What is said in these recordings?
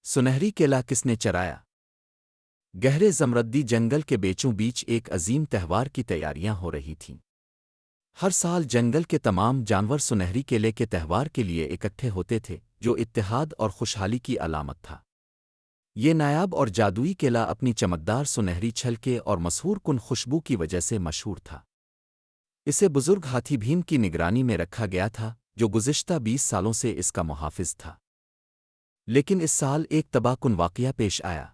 سنہری کیلا کس نے چرایا؟ گہرے زمردی جنگل کے بیچوں بیچ ایک عظیم تہوار کی تیاریاں ہو رہی تھیں۔ ہر سال جنگل کے تمام جانور سنہری کیلے کے تہوار کے لیے اکٹھے ہوتے تھے، جو اتحاد اور خوشحالی کی علامت تھا۔ یہ نایاب اور جادوئی کیلا اپنی چمکدار سنہری چھلکے اور مسحور کن خوشبو کی وجہ سے مشہور تھا۔ اسے بزرگ ہاتھی بھیم کی نگرانی میں رکھا گیا تھا، جو گزشتہ 20 سالوں سے اس کا محافظ تھا۔ لیکن اس سال ایک تباہ کن واقعہ پیش آیا۔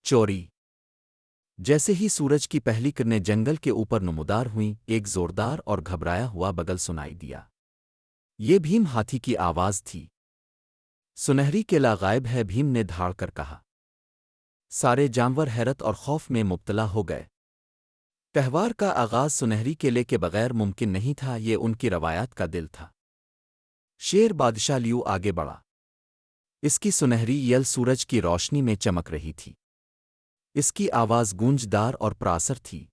چوری۔ جیسے ہی سورج کی پہلی کرنیں جنگل کے اوپر نمودار ہوئیں، ایک زوردار اور گھبرایا ہوا بگل سنائی دیا۔ یہ بھیم ہاتھی کی آواز تھی۔ سنہری کیلا غائب ہے، بھیم نے دھاڑ کر کہا۔ سارے جانور حیرت اور خوف میں مبتلا ہو گئے۔ تہوار کا آغاز سنہری کیلے کے بغیر ممکن نہیں تھا، یہ ان کی روایات کا دل تھا۔ شیر بادشاہ لیو آگے بڑھا۔ اس کی سنہری یل سورج کی روشنی میں چمک رہی تھی۔ اس کی آواز گونجدار اور پراسر تھی۔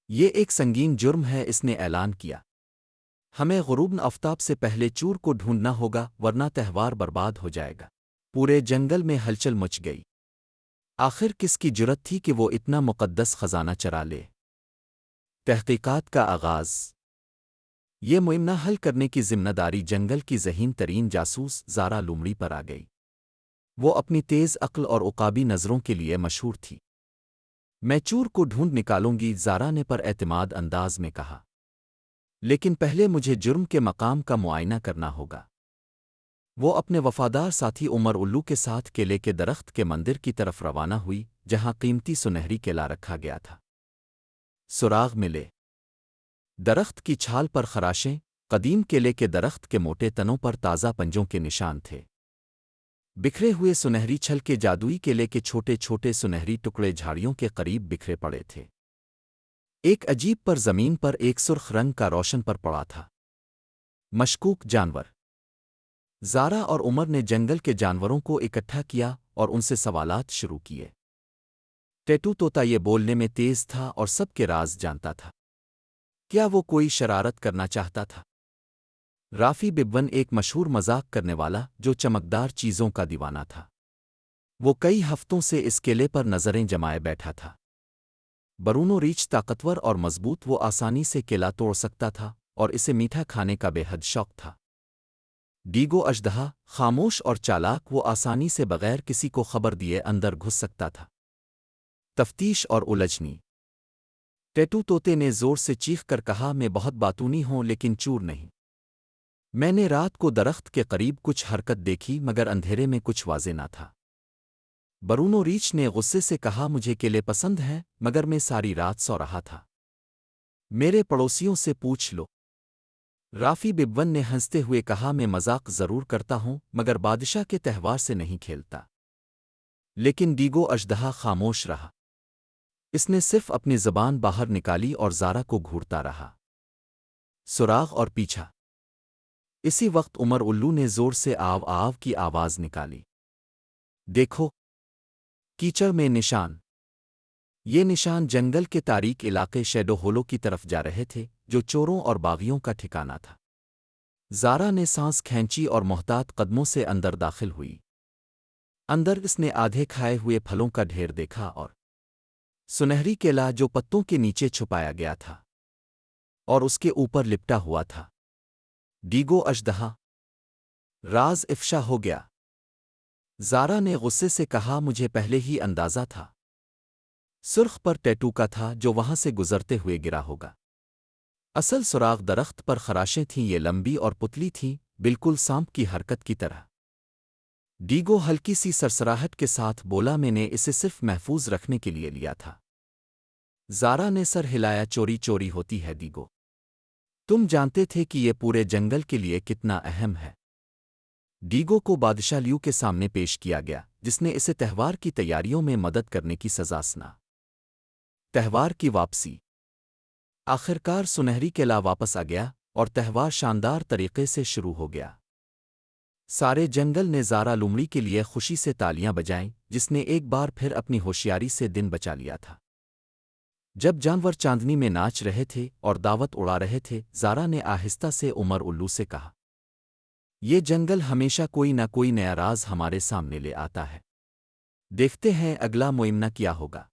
یہ ایک سنگین جرم ہے، اس نے اعلان کیا۔ ہمیں غروب آفتاب سے پہلے چور کو ڈھونڈنا ہوگا، ورنہ تہوار برباد ہو جائے گا۔ پورے جنگل میں ہلچل مچ گئی۔ آخر کس کی جرت تھی کہ وہ اتنا مقدس خزانہ چرا لے؟ تحقیقات کا آغاز۔ یہ معاملہ حل کرنے کی ذمہ داری جنگل کی ذہین ترین جاسوس زارا لومڑی پر آ گئی۔ وہ اپنی تیز عقل اور عقابی نظروں کے لیے مشہور تھی۔ میں چور کو ڈھونڈ نکالوں گی، زارا نے پر اعتماد انداز میں کہا۔ لیکن پہلے مجھے جرم کے مقام کا معائنہ کرنا ہوگا۔ وہ اپنے وفادار ساتھی عمر الو کے ساتھ کیلے کے درخت کے مندر کی طرف روانہ ہوئی، جہاں قیمتی سنہری کیلا رکھا گیا تھا۔ سراغ ملے۔ درخت کی چھال پر خراشیں، قدیم کیلے کے درخت کے موٹے تنوں پر تازہ پنجوں کے نشان تھے۔ بکھرے ہوئے سنہری چھل کے جادوئی کیلے کے چھوٹے چھوٹے سنہری ٹکڑے جھاڑیوں کے قریب بکھرے پڑے تھے۔ ایک عجیب پر زمین پر ایک سرخ رنگ کا روشن پر پڑا تھا۔ مشکوک جانور۔ زارا اور عمر نے جنگل کے جانوروں کو اکٹھا کیا اور ان سے سوالات شروع کیے۔ ٹیٹو طوطا یہ بولنے میں تیز تھا اور سب کے راز جانتا تھا۔ کیا وہ کوئی شرارت کرنا چاہتا تھا؟ رافی ببون ایک مشہور مذاق کرنے والا جو چمکدار چیزوں کا دیوانہ تھا۔ وہ کئی ہفتوں سے اس کیلے پر نظریں جمائے بیٹھا تھا۔ برونو ریچھ طاقتور اور مضبوط، وہ آسانی سے کیلا توڑ سکتا تھا اور اسے میٹھا کھانے کا بے حد شوق تھا۔ ڈیگو اژدہا خاموش اور چالاک، وہ آسانی سے بغیر کسی کو خبر دیے اندر گھس سکتا تھا۔ تفتیش اور الجھنی۔ ٹیٹو طوطے نے زور سے چیخ کر کہا، میں بہت باتونی ہوں لیکن چور نہیں۔ میں نے رات کو درخت کے قریب کچھ حرکت دیکھی، مگر اندھیرے میں کچھ واضح نہ تھا۔ برونو ریچھ نے غصے سے کہا، مجھے کیلے پسند ہیں، مگر میں ساری رات سو رہا تھا۔ میرے پڑوسیوں سے پوچھ لو۔ رافی ببون نے ہنستے ہوئے کہا، میں مذاق ضرور کرتا ہوں، مگر بادشاہ کے تہوار سے نہیں کھیلتا۔ لیکن ڈیگو اژدہا خاموش رہا۔ اس نے صرف اپنی زبان باہر نکالی اور زارا کو گھورتا رہا۔ سراغ اور پیچھا۔ اسی وقت عمر الو نے زور سے آو آو کی آواز نکالی۔ دیکھو، کیچڑ میں نشان۔ یہ نشان جنگل کے تاریک علاقے شیڈو ہولو کی طرف جا رہے تھے، جو چوروں اور باغیوں کا ٹھکانہ تھا۔ زارا نے سانس کھینچی اور محتاط قدموں سے اندر داخل ہوئی۔ اندر اس نے آدھے کھائے ہوئے پھلوں کا ڈھیر دیکھا اور سنہری کیلا جو پتوں کے نیچے چھپایا گیا تھا اور اس کے اوپر لپٹا ہوا تھا۔ ڈیگو اژدہا، راز افشا ہو گیا۔ زارا نے غصے سے کہا، مجھے پہلے ہی اندازہ تھا۔ سرخ پر ٹیٹو کا تھا جو وہاں سے گزرتے ہوئے گرا ہوگا۔ اصل سراغ درخت پر خراشیں تھیں، یہ لمبی اور پتلی تھیں، بالکل سانپ کی حرکت کی طرح۔ ڈیگو ہلکی سی سرسراہٹ کے ساتھ بولا، میں نے اسے صرف محفوظ رکھنے کے لیے لیا تھا۔ زارا نے سر ہلایا، چوری چوری ہوتی ہے ڈیگو۔ تم جانتے تھے کہ یہ پورے جنگل کے لیے کتنا اہم ہے۔ ڈیگو کو بادشاہ لیو کے سامنے پیش کیا گیا، جس نے اسے تہوار کی تیاریوں میں مدد کرنے کی سزا سنا۔ تہوار کی واپسی۔ آخرکار سنہری کیلا واپس آ گیا اور تہوار شاندار طریقے سے شروع ہو گیا۔ سارے جنگل نے زارا لومڑی کے لیے خوشی سے تالیاں بجائیں، جس نے ایک بار پھر اپنی ہوشیاری سے دن بچا لیا تھا۔ جب جانور چاندنی میں ناچ رہے تھے اور دعوت اڑا رہے تھے، زارا نے آہستہ سے عمر الو سے کہا، یہ جنگل ہمیشہ کوئی نہ کوئی نیا راز ہمارے سامنے لے آتا ہے۔ دیکھتے ہیں اگلا معمنہ کیا ہوگا۔